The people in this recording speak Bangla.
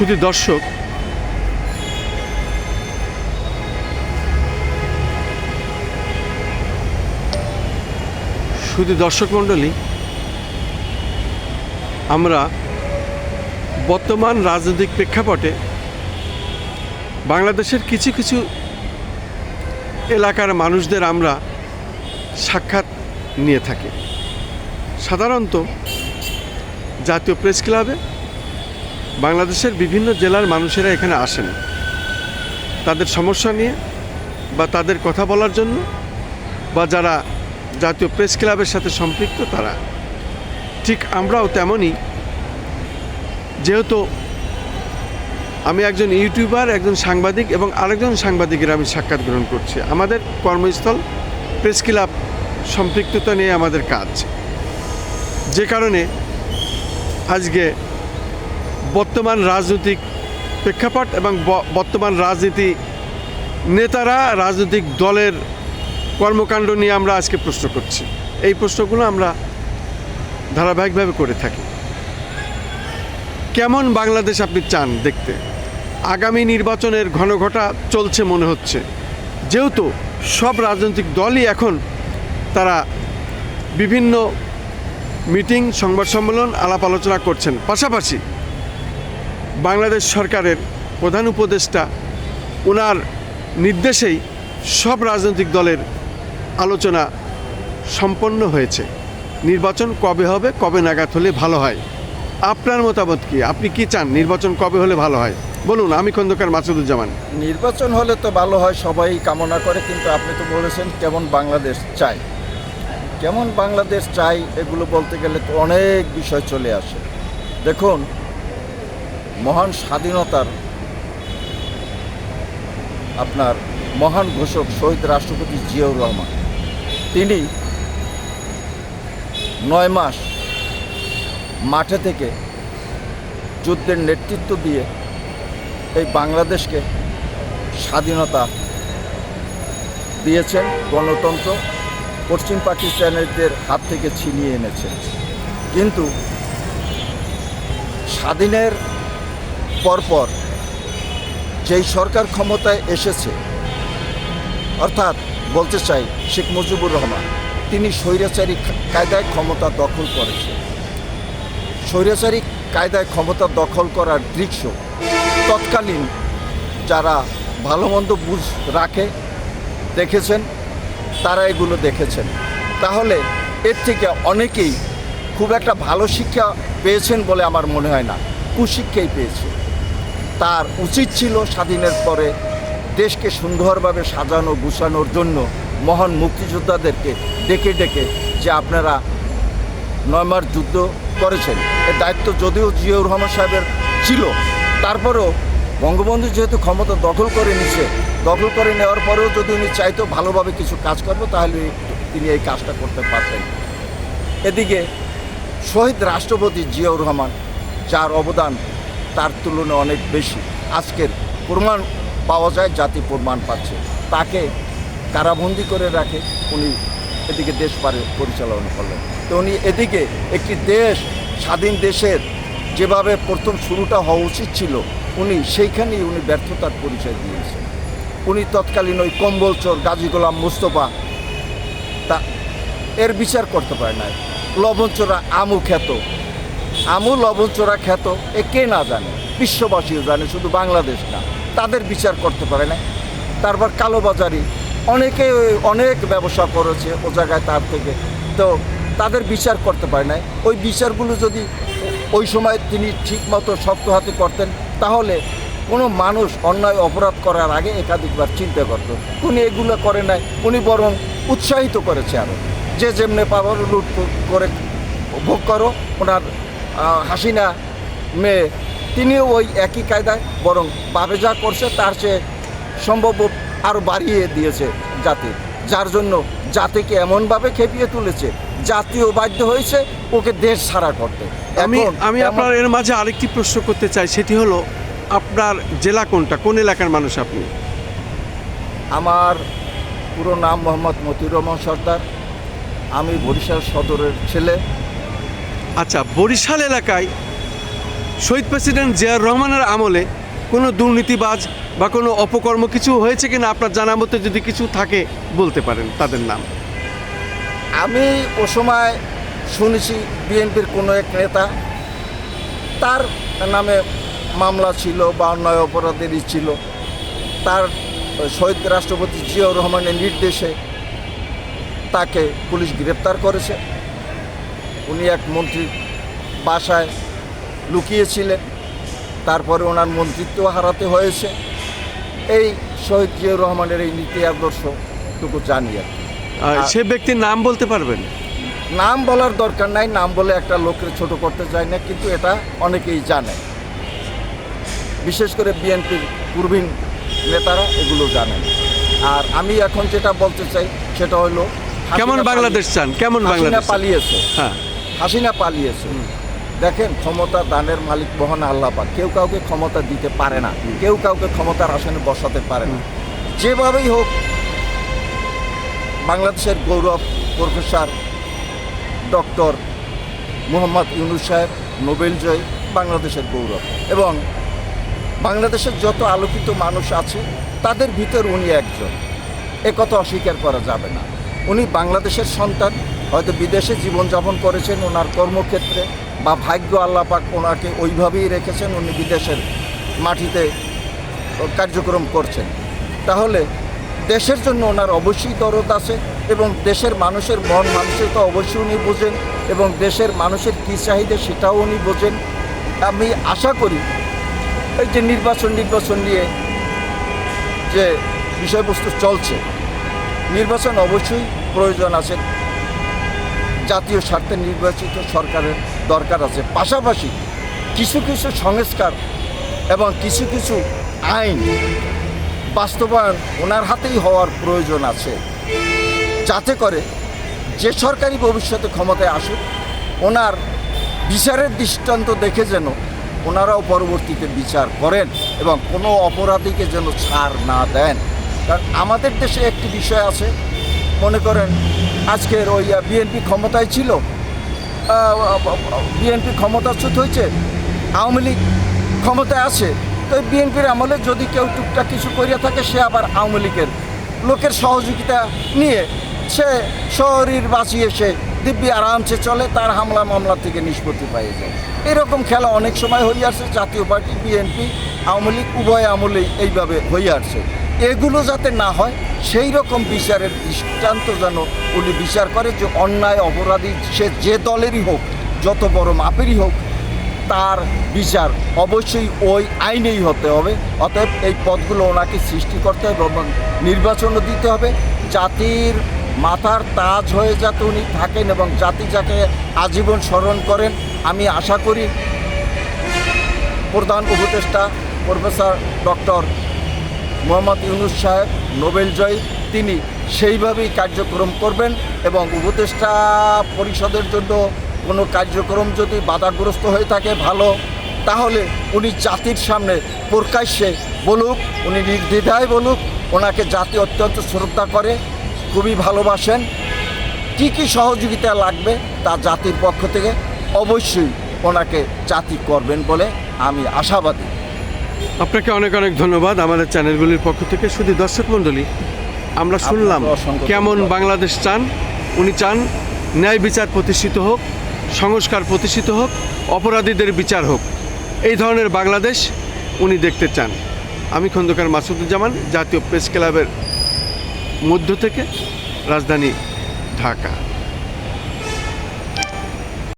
শুধু দর্শক, মণ্ডলী, আমরা বর্তমান রাজনৈতিক প্রেক্ষাপটে বাংলাদেশের কিছু কিছু এলাকার মানুষদের আমরা সাক্ষাৎ নিয়ে থাকি। সাধারণত জাতীয় প্রেস ক্লাবে বাংলাদেশের বিভিন্ন জেলার মানুষেরা এখানে আসেন তাদের সমস্যা নিয়ে বা তাদের কথা বলার জন্য, বা যারা জাতীয় প্রেস ক্লাবের সাথে সম্পৃক্ত তারা। ঠিক আমরাও তেমনই, যেহেতু আমি একজন ইউটিউবার, একজন সাংবাদিক এবং আরেকজন সাংবাদিকের আমি সাক্ষাৎ গ্রহণ করছি। আমাদের কর্মস্থল প্রেস ক্লাব সম্পৃক্ততা নিয়ে আমাদের কাজ, যে কারণে আজকে বর্তমান রাজনৈতিক প্রেক্ষাপট এবং বর্তমান রাজনীতি নেতারা, রাজনৈতিক দলের কর্মকাণ্ড নিয়ে আমরা আজকে প্রশ্ন করছি। এই প্রশ্নগুলো আমরা ধারাবাহিকভাবে করে থাকি। কেমন বাংলাদেশ আপনি চান দেখতে? আগামী নির্বাচনের ঘনঘটা চলছে মনে হচ্ছে, যেহেতু সব রাজনৈতিক দলই এখন তারা বিভিন্ন মিটিং, সংবাদ সম্মেলন, আলাপ আলোচনা করছেন। পাশাপাশি বাংলাদেশ সরকারের প্রধান উপদেষ্টা, ওনার নির্দেশেই সব রাজনৈতিক দলের আলোচনা সম্পন্ন হয়েছে। নির্বাচন কবে হবে, কবে নাগাদ হলে ভালো হয়? আপনার মতামত কি? আপনি কি চান নির্বাচন কবে হলে ভালো হয়? বলুন। আমি খন্দকার মাসুদুজ্জামান। নির্বাচন হলে তো ভালো হয়, সবাই কামনা করে, কিন্তু আপনি তো বলেছেন কেমন বাংলাদেশ চাই। কেমন বাংলাদেশ চাই এগুলো বলতে গেলে তো অনেক বিষয় চলে আসে। দেখুন, মহান স্বাধীনতার আপনার মহান ঘোষক শহীদ রাষ্ট্রপতি জিয়াউর রহমান, তিনি 9 মাস মাঠে থেকে যুদ্ধের নেতৃত্ব দিয়ে এই বাংলাদেশকে স্বাধীনতা দিয়েছেন। গণতন্ত্র পশ্চিম পাকিস্তানিদের হাত থেকে ছিনিয়ে এনেছেন। কিন্তু স্বাধীনের পরপর যেই সরকার ক্ষমতায় এসেছে, অর্থাৎ বলতে চাই শেখ মুজিবুর রহমান, তিনি স্বৈরাচারী কায়দায় ক্ষমতা দখল করেছে। স্বৈরাচারী কায়দায় ক্ষমতা দখল করার দৃশ্য তৎকালীন যারা ভালো মন্দ বুঝ রাখে দেখেছেন, তারা এগুলো দেখেছেন। তাহলে এর থেকে অনেকেই খুব একটা ভালো শিক্ষা পেয়েছেন বলে আমার মনে হয় না, কুশিক্ষাই পেয়েছে। তার উচিত ছিল স্বাধীনের পরে দেশকে সুন্দরভাবে সাজানো গুছানোর জন্য মহান মুক্তিযোদ্ধাদেরকে ডেকে ডেকে যে আপনারা 9 মাস যুদ্ধ করেছেন, এর দায়িত্ব যদিও জিয়াউর রহমান সাহেবের ছিল, তারপরেও বঙ্গবন্ধু যেহেতু ক্ষমতা দখল করে নিছে, দখল করে নেওয়ার পরেও যদি উনি চাইতো ভালোভাবে কিছু কাজ করবো, তাহলে তিনি এই কাজটা করতে পারতেন। এদিকে শহীদ রাষ্ট্রপতি জিয়াউর রহমান, যার অবদান তার তুলনায় অনেক বেশি, আজকের প্রমাণ পাওয়া যায়, জাতি প্রমাণ পাচ্ছে। তাকে কারাবন্দি করে রাখে, উনি এদিকে দেশ পরিচালনা করলেন। তো উনি এদিকে একটি দেশ, স্বাধীন দেশের যেভাবে প্রথম শুরুটা হওয়া উচিত ছিল, উনি সেইখানেই উনি ব্যর্থতার পরিচয় দিয়েছেন। উনি তৎকালীন ওই কম্বল চোর গাজী গোলাম মুস্তফা, তা এর বিচার করতে পারে না। লবণচোরা আমু খ্যাত, আমু লবণচোরা খ্যাত, এ কে না জানে, বিশ্ববাসীও জানে, শুধু বাংলাদেশ না। তাদের বিচার করতে পারে না। তারপর কালোবাজারি, অনেকে অনেক ব্যবসা করেছে ও জায়গায়, তার থেকে তো তাদের বিচার করতে পারে না। ওই বিচারগুলো যদি ওই সময় তিনি ঠিকমতো শক্ত হাতে করতেন, তাহলে কোনো মানুষ অন্যায় অপরাধ করার আগে একাধিকবার চিন্তা করত। উনি এগুলো করে নাই, উনি বরং উৎসাহিত করেছে আরও, যে যেমনে পাওয়ার লুট করে ভোগ করো। ওনার হাসিনা মেয়ে, তিনিও ওই একই কায়দায়, বরং বাবে যা করছে তার চেয়ে সম্ভব আরও বাড়িয়ে দিয়েছে জাতির, যার জন্য জাতিকে এমনভাবে খেপিয়ে তুলেছে, জাতীয় বাধ্য হয়েছে ওকে দেশ ছাড়া করতে। আমি আপনার এর মাঝে আরেকটি প্রশ্ন করতে চাই, সেটি হলো আপনার জেলা কোনটা, কোন এলাকার মানুষ আপনি? আমার পুরো নাম মোহাম্মদ মতিউর রহমান সর্দার, আমি বরিশাল সদরের ছেলে। আচ্ছা, বরিশাল এলাকায় শহীদ প্রেসিডেন্ট জিয়াউর রহমানের আমলে কোনো দুর্নীতিবাজ বা কোনো অপকর্ম কিছু হয়েছে কিনা আপনার জানা মতে যদি কিছু থাকে বলতে পারেন তাদের নাম। আমি ও সময় শুনেছি বিএনপির কোনো এক নেতা, তার নামে মামলা ছিল বা অন্যায় অপরাধেরই ছিল, তার শহীদ রাষ্ট্রপতি জিয়াউর রহমানের নির্দেশে তাকে পুলিশ গ্রেপ্তার করেছে। উনি এক মন্ত্রীর বাসায় লুকিয়েছিলেন, তারপরে ওনার মন্ত্রিত্ব হারাতে হয়েছে। এই শহীদ জিয়াউর রহমানের এই নীতি আদর্শটুকু জানি আর কি। সে ব্যক্তির নাম বলতে পারবেন? নাম বলার দরকার নাই, নাম বলে একটা লোকের ছোট করতে চাই না, কিন্তু এটা অনেকেই জানে, বিশেষ করে বিএনপির পূর্বীন নেতারা এগুলো জানেন। আর আমি এখন যেটা বলতে চাই সেটা হলো কেমন বাংলাদেশ চান? কেমন বাংলাদেশ পালিয়েছে? হ্যাঁ, হাসিনা পালিয়েছে। দেখেন, ক্ষমতা দানের মালিক মহান আল্লাহ পাক। কেউ কাউকে ক্ষমতা দিতে পারে না, কেউ কাউকে ক্ষমতার আসনে বসাতে পারে না। যেভাবেই হোক, বাংলাদেশের গৌরব প্রফেসর ডক্টর মোহাম্মদ ইউনূস সাহেব নোবেল জয়ী, বাংলাদেশের গৌরব, এবং বাংলাদেশের যত আলোকিত মানুষ আছে তাদের ভিতর উনি একজন, একথা অস্বীকার করা যাবে না। উনি বাংলাদেশের সন্তান, হয়তো বিদেশে জীবনযাপন করেছেন ওনার কর্মক্ষেত্রে, বা ভাগ্য আল্লাহ পাক ওনাকে ওইভাবেই রেখেছেন, উনি বিদেশের মাটিতে কার্যক্রম করছেন। তাহলে দেশের জন্য ওনার অবশ্যই দরদ আছে, এবং দেশের মানুষের মন মানসিকতা অবশ্যই উনি বোঝেন, এবং দেশের মানুষের কী চাহিদা সেটাও উনি বোঝেন। আমি আশা করি এই যে নির্বাচন নিয়ে যে বিষয়বস্তু চলছে, নির্বাচন অবশ্যই প্রয়োজন আছে, জাতীয় স্বার্থে নির্বাচিত সরকারের দরকার আছে। পাশাপাশি কিছু কিছু সংস্কার এবং কিছু কিছু আইন বাস্তবায়ন ওনার হাতেই হওয়ার প্রয়োজন আছে, যাতে করে যে সরকারি ভবিষ্যতে ক্ষমতায় আসুক, ওনার বিচারের দৃষ্টান্ত দেখে যেন ওনারাও পরবর্তীতে বিচার করেন এবং কোনো অপরাধীকে যেন ছাড় না দেন। কারণ আমাদের দেশে একটি বিষয় আছে, মনে করেন আজকের ওই বিএনপি ক্ষমতায় ছিল, বিএনপি ক্ষমতাচ্যুত হয়েছে, আওয়ামী লীগ ক্ষমতায় আছে, তো বিএনপির আমলে যদি কেউ টুকটাক কিছু করিয়া থাকে, সে আবার আওয়ামী লীগের লোকের সহযোগিতা নিয়ে সে শরীর বাঁচিয়ে সে দিব্যি আরামসে চলে, তার হামলা মামলা থেকে নিষ্পত্তি পেয়ে যায়। এরকম খেলা অনেক সময় হয়ে আসছে, জাতীয় পার্টি, বিএনপি, আওয়ামী লীগ উভয় আমলেই এইভাবে হয়ে আসছে। এগুলো যাতে না হয় সেই রকম বিচারের দৃষ্টান্ত যেন উনি বিচার করে, যে অন্যায় অপরাধী সে যে দলেরই হোক, যত বড় মাপেরই হোক, তার বিচার অবশ্যই ওই আইনেই হতে হবে। অতএব এই পদগুলো ওনাকে সৃষ্টি করতে হবে এবং নির্বাচনও দিতে হবে, জাতির মাথার তাজ হয়ে যাতে উনি থাকেন এবং জাতি যাকে আজীবন স্মরণ করেন। আমি আশা করি প্রধান উপদেষ্টা প্রফেসর ডক্টর মোহাম্মদ ইউনূস সাহেব নোবেল জয়ী, তিনি সেইভাবেই কার্যক্রম করবেন, এবং উপদেষ্টা পরিষদের জন্য কোনো কার্যক্রম যদি বাধাগ্রস্ত হয়ে থাকে ভালো, তাহলে উনি জাতির সামনে প্রকাশ্যে বলুক, উনি নির্দ্বিধায় বলুক, ওনাকে জাতি অত্যন্ত শ্রদ্ধা করে, খুবই ভালোবাসেন। কী কী সহযোগিতা লাগবে তা জাতির পক্ষ থেকে অবশ্যই ওনাকে জাতি করবেন বলে আমি আশাবাদী। আপনাকে অনেক অনেক ধন্যবাদ আমাদের চ্যানেলগুলির পক্ষ থেকে। শুধু দর্শক মণ্ডলী, আমরা শুনলাম কেমন বাংলাদেশ চান। উনি চান ন্যায় বিচার প্রতিষ্ঠিত হোক, সংস্কার প্রতিষ্ঠিত হোক, অপরাধীদের বিচার হোক, এই ধরনের বাংলাদেশ উনি দেখতে চান। আমি খন্দকার মাসুদুজ্জামান, জাতীয় প্রেস ক্লাবের মধ্য থেকে, রাজধানী ঢাকা।